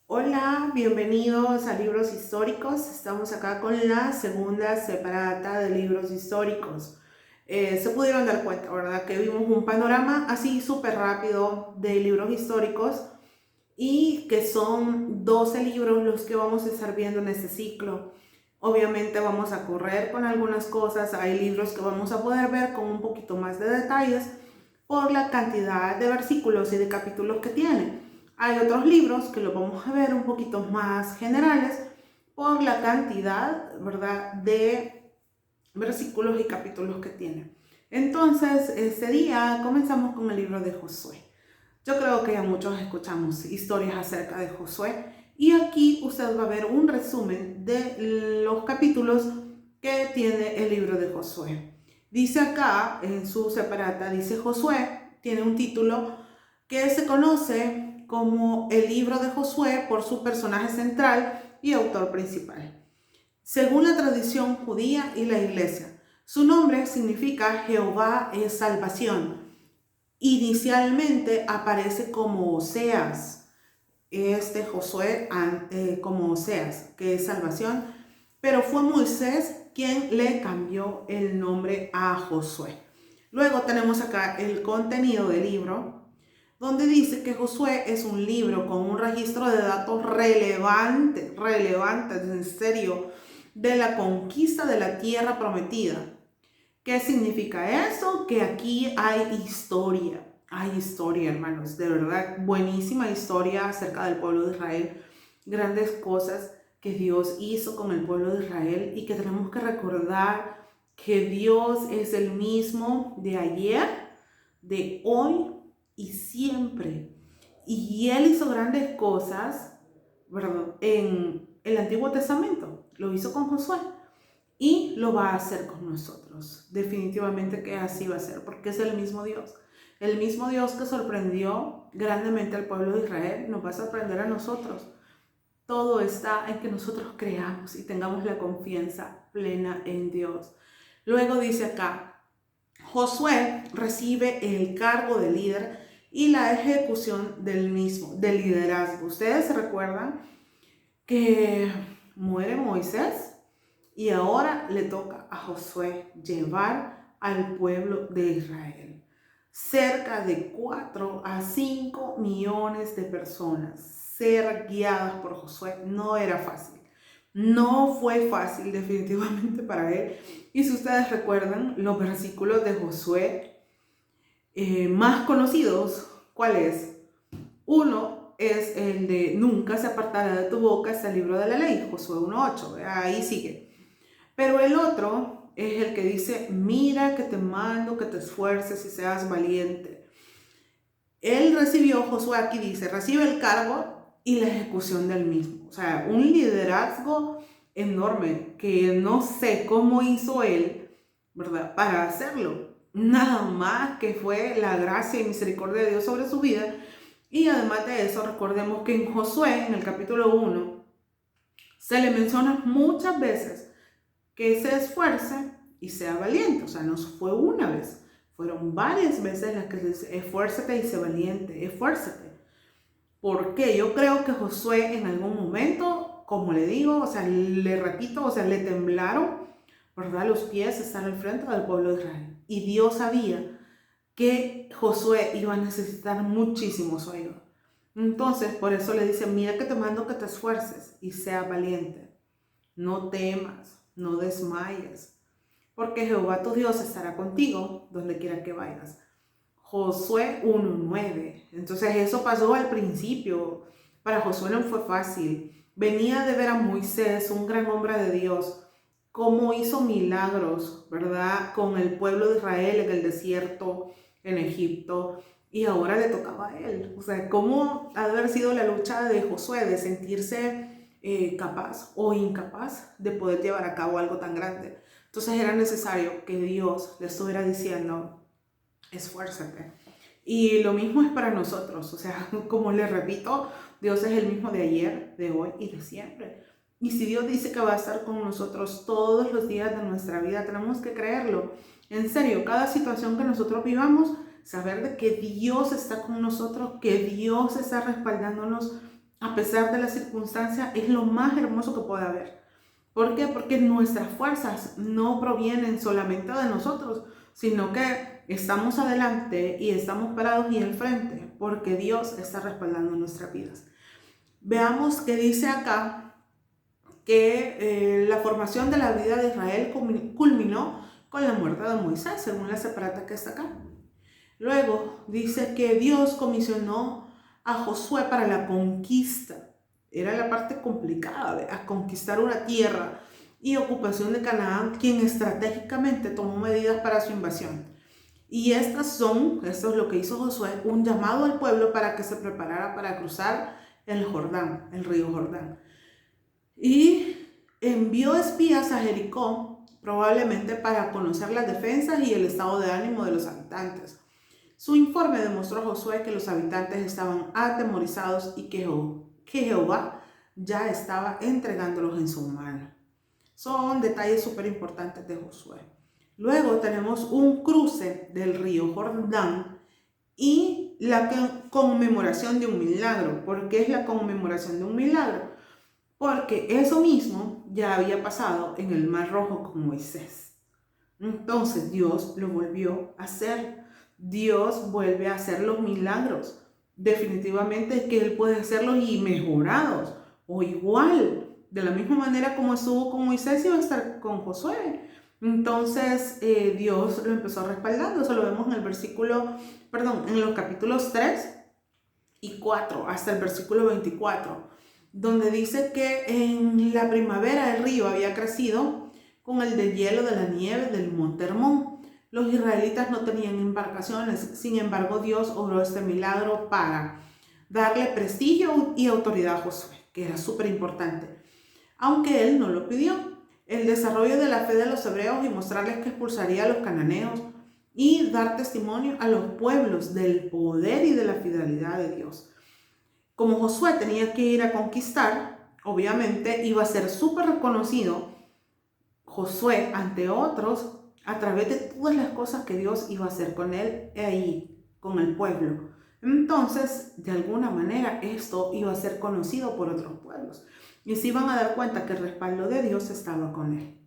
Hola, bienvenidos a Libros Históricos. Estamos acá con la segunda separata de libros históricos. Se pudieron dar cuenta, ¿verdad? Que vimos un panorama así súper rápido de libros históricos y que son 12 libros los que vamos a estar viendo en este ciclo. Obviamente vamos a correr con algunas cosas. Hay libros que vamos a poder ver con un poquito más de detalles por la cantidad de versículos y de capítulos que tiene. Hay otros libros que los vamos a ver un poquito más generales por la cantidad, ¿verdad?, de versículos y capítulos que tiene. Entonces, este día comenzamos con el libro de Josué. Yo creo que ya muchos escuchamos historias acerca de Josué y aquí usted va a ver un resumen de los capítulos que tiene el libro de Josué. Dice acá en su separata, dice Josué, tiene un título que se conoce como el libro de Josué por su personaje central y autor principal. Según la tradición judía y la iglesia, su nombre significa Jehová es salvación. Inicialmente aparece como Oseas, Josué como Oseas, que es salvación, pero fue Moisés quien le cambió el nombre a Josué. Luego tenemos acá el contenido del libro, donde dice que Josué es un libro con un registro de datos relevantes, en serio, de la conquista de la tierra prometida. ¿Qué significa eso? Que aquí hay historia, hermanos, de verdad, buenísima historia acerca del pueblo de Israel, grandes cosas que Dios hizo con el pueblo de Israel y que tenemos que recordar que Dios es el mismo de ayer, de hoy y siempre. Y Él hizo grandes cosas, ¿verdad?, en el Antiguo Testamento, lo hizo con Josué. Y lo va a hacer con nosotros. Definitivamente que así va a ser, porque es el mismo Dios. El mismo Dios que sorprendió grandemente al pueblo de Israel, nos va a sorprender a nosotros. Todo está en que nosotros creamos y tengamos la confianza plena en Dios. Luego dice acá, Josué recibe el cargo de líder y la ejecución del mismo, del liderazgo. Ustedes se recuerdan que muere Moisés y ahora le toca a Josué llevar al pueblo de Israel. Cerca de 4 a 5 millones de personas ser guiadas por Josué no era fácil. No fue fácil definitivamente para él. Y si ustedes recuerdan los versículos de Josué más conocidos, ¿cuál es? Uno es el de nunca se apartará de tu boca este libro de la ley, Josué 1:8, ahí sigue. Pero el otro es el que dice, mira que te mando que te esfuerces y seas valiente. Él recibió, Josué aquí dice, recibe el cargo y la ejecución del mismo. O sea, un liderazgo enorme que no sé cómo hizo él, ¿verdad?, para hacerlo. Nada más que fue la gracia y misericordia de Dios sobre su vida. Y además de eso, recordemos que en Josué, en el capítulo 1, se le menciona muchas veces que se esfuerce y sea valiente. O sea, no fue una vez, fueron varias veces las que dice, esfuérzate y sé valiente, esfuérzate. Porque yo creo que Josué en algún momento, como le digo, o sea, le repito, o sea, le temblaron, ¿verdad?, los pies estar al frente del pueblo de Israel. Y Dios sabía que Josué iba a necesitar muchísimo su ayuda. Entonces, por eso le dice, mira que te mando que te esfuerces y sea valiente. No temas, no desmayes, porque Jehová tu Dios estará contigo donde quiera que vayas. Josué 1:9. Entonces eso pasó al principio. Para Josué no fue fácil. Venía de ver a Moisés, un gran hombre de Dios, cómo hizo milagros, ¿verdad?, con el pueblo de Israel en el desierto, en Egipto, y ahora le tocaba a él. O sea, cómo ha de haber sido la lucha de Josué de sentirse capaz o incapaz de poder llevar a cabo algo tan grande. Entonces era necesario que Dios le estuviera diciendo, esfuérzate. Y lo mismo es para nosotros, o sea, como les repito, Dios es el mismo de ayer, de hoy y de siempre. Y si Dios dice que va a estar con nosotros todos los días de nuestra vida, tenemos que creerlo. En serio, cada situación que nosotros vivamos, saber de que Dios está con nosotros, que Dios está respaldándonos a pesar de la circunstancia, es lo más hermoso que puede haber. ¿Por qué? Porque nuestras fuerzas no provienen solamente de nosotros, sino que estamos adelante y estamos parados y al frente, porque Dios está respaldando nuestras vidas. Veamos que dice acá que la formación de la vida de Israel culminó con la muerte de Moisés, según la separata que está acá. Luego dice que Dios comisionó a Josué para la conquista. Era la parte complicada, a conquistar una tierra y ocupación de Canaán, quien estratégicamente tomó medidas para su invasión. Y esto es lo que hizo Josué, un llamado al pueblo para que se preparara para cruzar el Jordán, el río Jordán. Y envió espías a Jericó, probablemente para conocer las defensas y el estado de ánimo de los habitantes. Su informe demostró a Josué que los habitantes estaban atemorizados y que Jehová ya estaba entregándolos en su mano. Son detalles súper importantes de Josué. Luego tenemos un cruce del río Jordán y la conmemoración de un milagro. ¿Por qué es la conmemoración de un milagro? Porque eso mismo ya había pasado en el Mar Rojo con Moisés. Entonces Dios lo volvió a hacer. Dios vuelve a hacer los milagros. Definitivamente que Él puede hacerlos y mejorados o igual. De la misma manera como estuvo con Moisés, iba a estar con Josué. Entonces Dios lo empezó respaldando. Eso lo vemos en el en los capítulos 3 y 4 hasta el versículo 24, donde dice que en la primavera el río había crecido con el deshielo de la nieve del monte Hermón. Los israelitas no tenían embarcaciones, sin embargo Dios obró este milagro para darle prestigio y autoridad a Josué, que era súper importante, aunque él no lo pidió. El desarrollo de la fe de los hebreos y mostrarles que expulsaría a los cananeos y dar testimonio a los pueblos del poder y de la fidelidad de Dios. Como Josué tenía que ir a conquistar, obviamente iba a ser súper reconocido Josué ante otros a través de todas las cosas que Dios iba a hacer con él ahí, con el pueblo. Entonces, de alguna manera, esto iba a ser conocido por otros pueblos y se iban a dar cuenta que el respaldo de Dios estaba con él.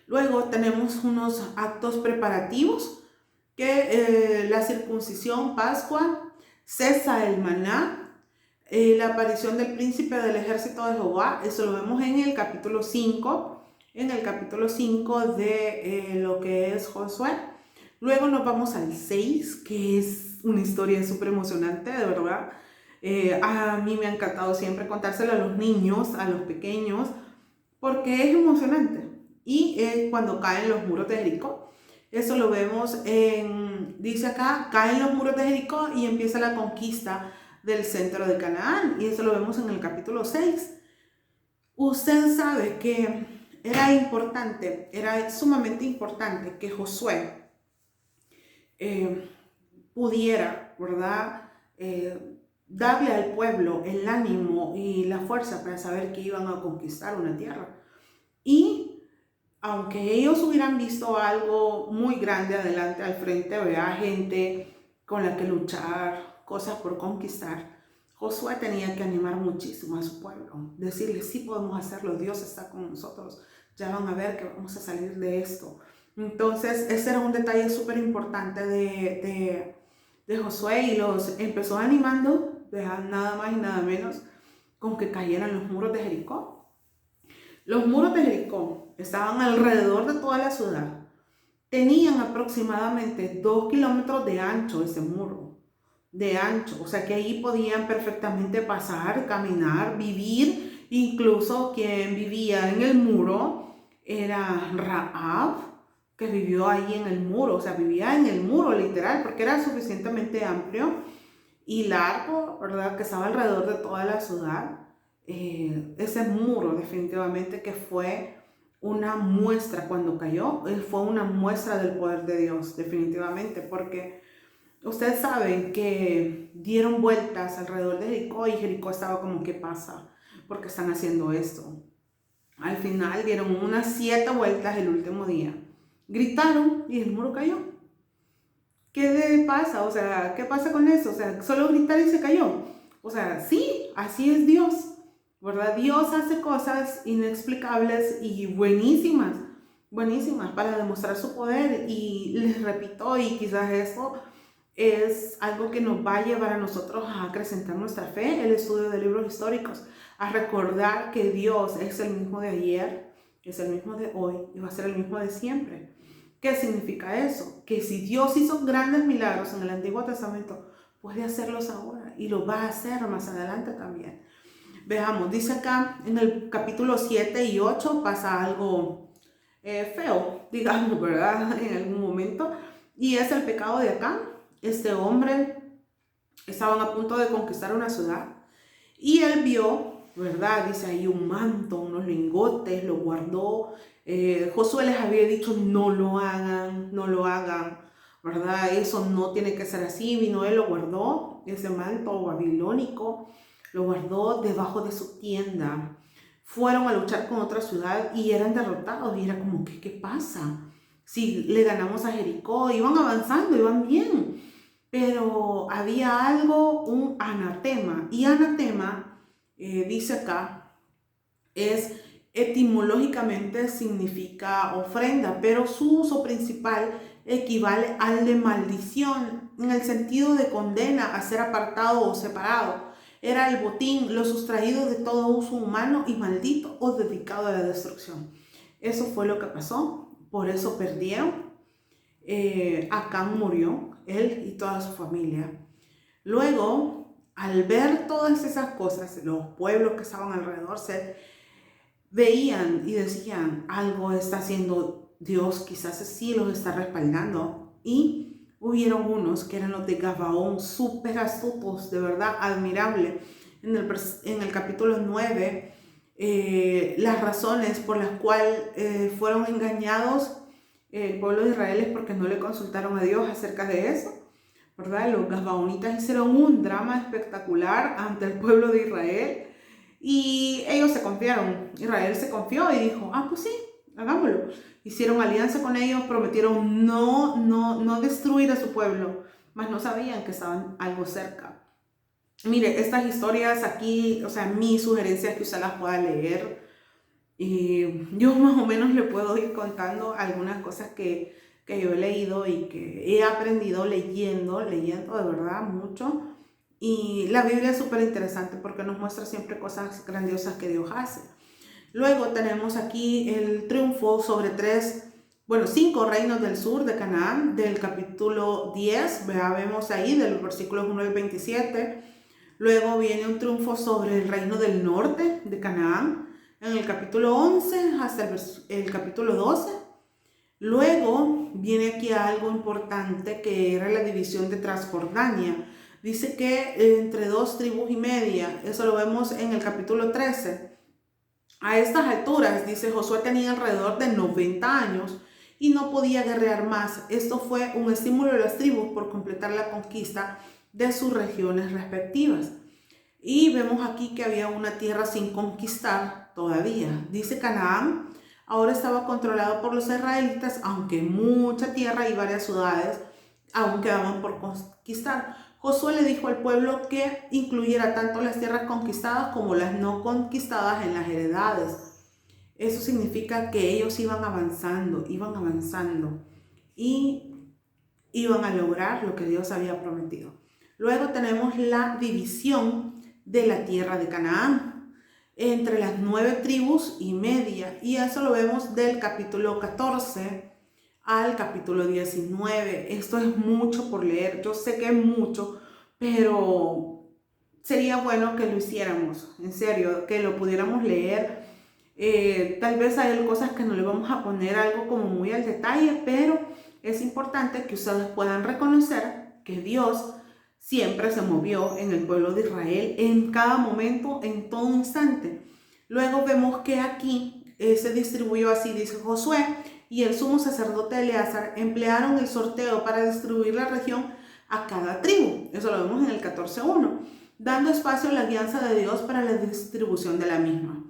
Luego tenemos unos actos preparativos, que la circuncisión, Pascua, cesa el maná, la aparición del príncipe del ejército de Jehová. Eso lo vemos en el capítulo 5, de lo que es Josué. Luego nos vamos al 6, que es una historia súper emocionante, de verdad. A mí me ha encantado siempre contárselo a los niños, a los pequeños, porque es emocionante. Y cuando caen los muros de Jericó, eso lo vemos dice acá, caen los muros de Jericó y empieza la conquista del centro de Canaán. Y eso lo vemos en el capítulo 6. Usted sabe que era sumamente importante que Josué pudiera, ¿verdad? Darle al pueblo el ánimo y la fuerza para saber que iban a conquistar una tierra. Y aunque ellos hubieran visto algo muy grande adelante, al frente, ¿verdad? Gente con la que luchar, cosas por conquistar, Josué tenía que animar muchísimo a su pueblo, decirles, sí podemos hacerlo, Dios está con nosotros, ya van a ver que vamos a salir de esto. Entonces, ese era un detalle súper importante de Josué, y los empezó animando, nada más y nada menos, con que cayeran los muros de Jericó. Los muros de Jericó estaban alrededor de toda la ciudad. Tenían aproximadamente 2 kilómetros de ancho ese muro, de ancho. O sea que ahí podían perfectamente pasar, caminar, vivir. Incluso quien vivía en el muro era Rahab, que vivió ahí en el muro. O sea, vivía en el muro literal, porque era suficientemente amplio y largo, ¿verdad? Que estaba alrededor de toda la ciudad. Ese muro definitivamente que fue una muestra cuando cayó, fue una muestra del poder de Dios, definitivamente, porque ustedes saben que dieron vueltas alrededor de Jericó y Jericó estaba como, ¿qué pasa? ¿Por qué están haciendo esto? Al final dieron unas 7 vueltas el último día, gritaron y el muro cayó. ¿Qué pasa? O sea, ¿qué pasa con eso? O sea, solo gritar y se cayó. O sea, sí, así es Dios, ¿verdad? Dios hace cosas inexplicables y buenísimas, buenísimas para demostrar su poder. Y les repito, y quizás eso es algo que nos va a llevar a nosotros a acrecentar nuestra fe, el estudio de libros históricos, a recordar que Dios es el mismo de ayer, es el mismo de hoy y va a ser el mismo de siempre. ¿Qué significa eso? Que si Dios hizo grandes milagros en el Antiguo Testamento, puede hacerlos ahora y lo va a hacer más adelante también. Veamos, dice acá en el capítulo 7 y 8 pasa algo feo, digamos, ¿verdad? En algún momento. Y es el pecado de Acán. Este hombre estaban a punto de conquistar una ciudad y él vio, ¿verdad? Dice ahí un manto, unos lingotes, lo guardó. Josué les había dicho, no lo hagan, no lo hagan, ¿verdad? Eso no tiene que ser así. Vino él, lo guardó, ese manto babilónico, lo guardó debajo de su tienda. Fueron a luchar con otra ciudad y eran derrotados. Y era como, ¿qué pasa? Si le ganamos a Jericó, iban avanzando, iban bien. Pero había algo, un anatema. Y anatema, dice acá, es etimológicamente significa ofrenda, pero su uso principal equivale al de maldición, en el sentido de condena a ser apartado o separado. Era el botín, lo sustraído de todo uso humano y maldito o dedicado a la destrucción. Eso fue lo que pasó, por eso perdieron. Acán murió, él y toda su familia. Luego, al ver todas esas cosas, los pueblos que estaban alrededor se veían y decían, algo está haciendo Dios, quizás sí los está respaldando. Y hubieron unos que eran los de Gabaón, súper astutos, de verdad, admirable. En el capítulo 9, las razones por las cuales fueron engañados el pueblo de Israel es porque no le consultaron a Dios acerca de eso, ¿verdad? Los gabaonitas hicieron un drama espectacular ante el pueblo de Israel y ellos se confiaron. Israel se confió y dijo, pues sí, hagámoslo. Hicieron alianza con ellos, prometieron no destruir a su pueblo, mas no sabían que estaban algo cerca. Mire, estas historias aquí, o sea, mi sugerencia es que usted las pueda leer. Y yo más o menos le puedo ir contando algunas cosas que yo he leído y que he aprendido leyendo de verdad mucho. Y la Biblia es súper interesante porque nos muestra siempre cosas grandiosas que Dios hace. Luego tenemos aquí el triunfo sobre 5 reinos del sur de Canaán, del capítulo 10, vemos ahí del versículo 1 al 27. Luego viene un triunfo sobre el reino del norte de Canaán, en el capítulo 11 hasta el capítulo 12. Luego viene aquí algo importante que era la división de Transjordania. Dice que entre 2 tribus y media, eso lo vemos en el capítulo 13. A estas alturas, dice, Josué tenía alrededor de 90 años y no podía guerrear más. Esto fue un estímulo de las tribus por completar la conquista de sus regiones respectivas. Y vemos aquí que había una tierra sin conquistar todavía. Dice Canaán ahora estaba controlado por los israelitas, aunque mucha tierra y varias ciudades aún quedaban por conquistar. Josué le dijo al pueblo que incluyera tanto las tierras conquistadas como las no conquistadas en las heredades. Eso significa que ellos iban avanzando y iban a lograr lo que Dios había prometido. Luego tenemos la división de la tierra de Canaán entre las 9 tribus y media, y eso lo vemos del capítulo 14 al capítulo 19. Esto es mucho por leer, yo sé que es mucho, pero sería bueno que lo hiciéramos, en serio, que lo pudiéramos leer. Tal vez hay cosas que no le vamos a poner algo como muy al detalle, pero es importante que ustedes puedan reconocer que Dios siempre se movió en el pueblo de Israel en cada momento, en todo instante. Luego vemos que aquí se distribuyó así, dice Josué, y el sumo sacerdote Eleazar emplearon el sorteo para distribuir la región a cada tribu. Eso lo vemos en el 14:1, dando espacio a la guianza de Dios para la distribución de la misma.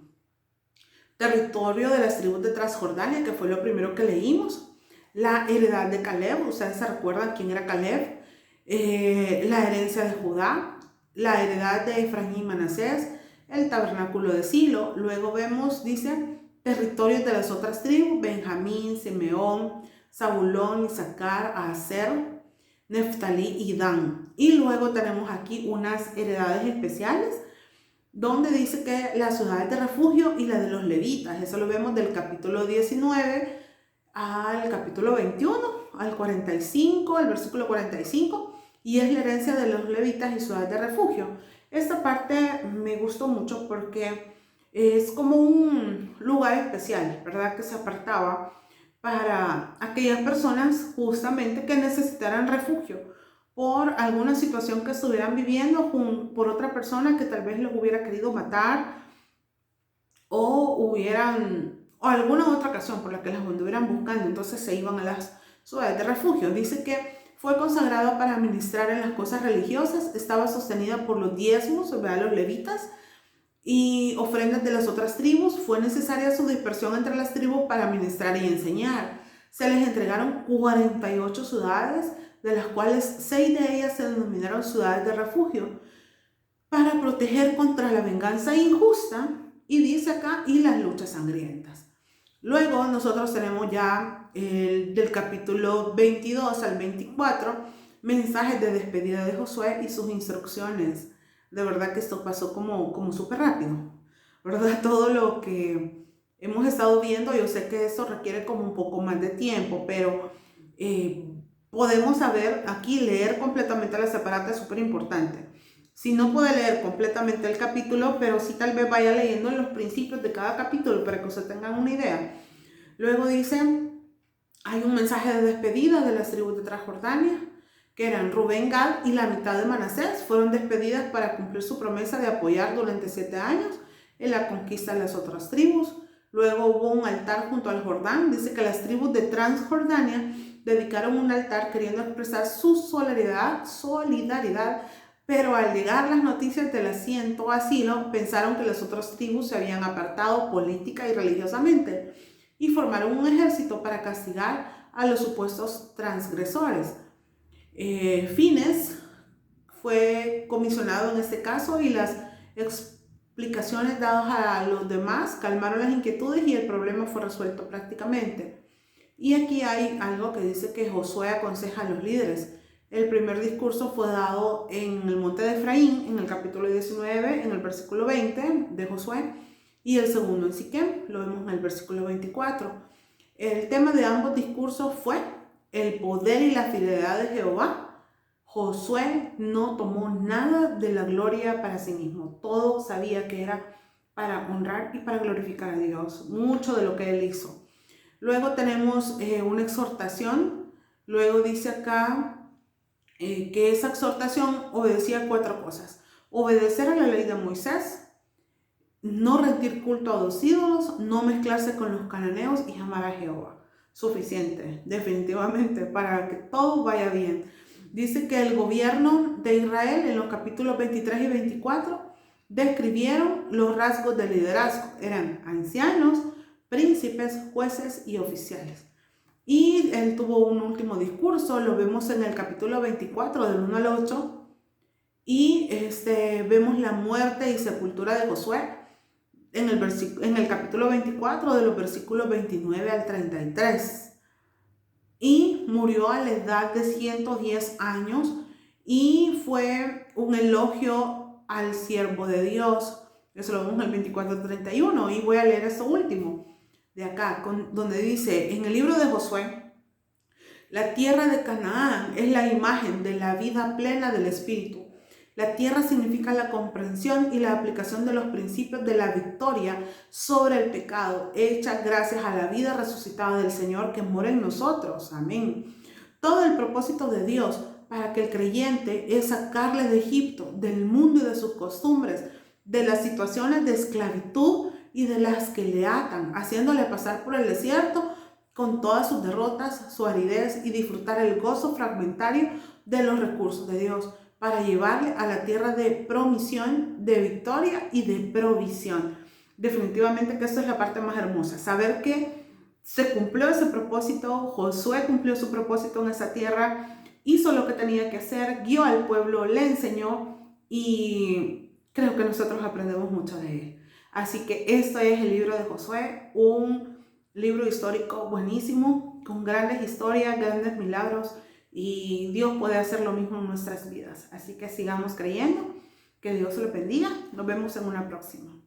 Territorio de las tribus de Transjordania, que fue lo primero que leímos. La heredad de Caleb, ustedes se recuerdan quién era Caleb. La herencia de Judá, la heredad de Efraín y Manasés, el tabernáculo de Silo. Luego vemos, dice, territorios de las otras tribus: Benjamín, Simeón, Zabulón, Isaacar, Aser, Neftalí y Dan. Y luego tenemos aquí unas heredades especiales, donde dice que las ciudades de refugio y la de los levitas. Eso lo vemos del capítulo 19 al capítulo 21, al 45, al versículo 45, y es la herencia de los levitas y ciudades de refugio. Esta parte me gustó mucho porque es como un lugar especial, ¿verdad? Que se apartaba para aquellas personas justamente que necesitaran refugio por alguna situación que estuvieran viviendo por otra persona que tal vez los hubiera querido matar, o alguna otra ocasión por la que las anduvieran buscando. Entonces se iban a las ciudades de refugio. Dice que fue consagrado para ministrar en las cosas religiosas, estaba sostenida por los diezmos, ¿verdad?, los levitas, y ofrendas de las otras tribus. Fue necesaria su dispersión entre las tribus para ministrar y enseñar. Se les entregaron 48 ciudades, de las cuales 6 de ellas se denominaron ciudades de refugio, para proteger contra la venganza injusta, y dice acá, y las luchas sangrientas. Luego nosotros tenemos ya del capítulo 22 al 24, mensajes de despedida de Josué y sus instrucciones. De verdad que esto pasó como súper rápido, ¿verdad? Todo lo que hemos estado viendo, yo sé que esto requiere como un poco más de tiempo, pero podemos saber aquí, leer completamente la separata es súper importante. Si no puede leer completamente el capítulo, pero sí tal vez vaya leyendo los principios de cada capítulo para que ustedes tengan una idea. Luego dice, hay un mensaje de despedida de las tribus de Transjordania, que eran Rubén, Gad y la mitad de Manasés. Fueron despedidas para cumplir su promesa de apoyar durante 7 años en la conquista de las otras tribus. Luego hubo un altar junto al Jordán. Dice que las tribus de Transjordania dedicaron un altar queriendo expresar su solidaridad, pero al llegar las noticias del asiento a Silo, pensaron que las otras tribus se habían apartado política y religiosamente, y formaron un ejército para castigar a los supuestos transgresores. Fines fue comisionado en este caso, y las explicaciones dadas a los demás calmaron las inquietudes y el problema fue resuelto prácticamente. Y aquí hay algo que dice que Josué aconseja a los líderes. El primer discurso fue dado en el monte de Efraín, en el capítulo 19, en el versículo 20 de Josué, y el segundo en Siquem, lo vemos en el versículo 24. El tema de ambos discursos fue el poder y la fidelidad de Jehová. Josué no tomó nada de la gloria para sí mismo, todo sabía que era para honrar y para glorificar a Dios, mucho de lo que él hizo. Luego tenemos una exhortación. Luego dice acá que esa exhortación obedecía 4 cosas: obedecer a la ley de Moisés, no rendir culto a los ídolos, no mezclarse con los cananeos y amar a Jehová. Suficiente, definitivamente, para que todo vaya bien. Dice que el gobierno de Israel en los capítulos 23 y 24 describieron los rasgos del liderazgo. Eran ancianos, príncipes, jueces y oficiales. Y él tuvo un último discurso, lo vemos en el capítulo 24 del 1 al 8, y vemos la muerte y sepultura de Josué en el capítulo 24, de los versículos 29 al 33. Y murió a la edad de 110 años, y fue un elogio al siervo de Dios. Eso lo vemos en el 24 al 31, y voy a leer esto último de acá, donde dice en el libro de Josué: la tierra de Canaán es la imagen de la vida plena del Espíritu. La tierra significa la comprensión y la aplicación de los principios de la victoria sobre el pecado, hecha gracias a la vida resucitada del Señor que mora en nosotros. Amén. Todo el propósito de Dios para que el creyente es sacarle de Egipto, del mundo y de sus costumbres, de las situaciones de esclavitud y de las que le atan, haciéndole pasar por el desierto con todas sus derrotas, su aridez, y disfrutar el gozo fragmentario de los recursos de Dios, para llevarle a la tierra de promisión, de victoria y de provisión. Definitivamente que esta es la parte más hermosa, saber que se cumplió ese propósito. Josué cumplió su propósito en esa tierra, hizo lo que tenía que hacer, guió al pueblo, le enseñó, y creo que nosotros aprendemos mucho de él. Así que esto es el libro de Josué, un libro histórico buenísimo, con grandes historias, grandes milagros, y Dios puede hacer lo mismo en nuestras vidas. Así que sigamos creyendo. Que Dios lo bendiga. Nos vemos en una próxima.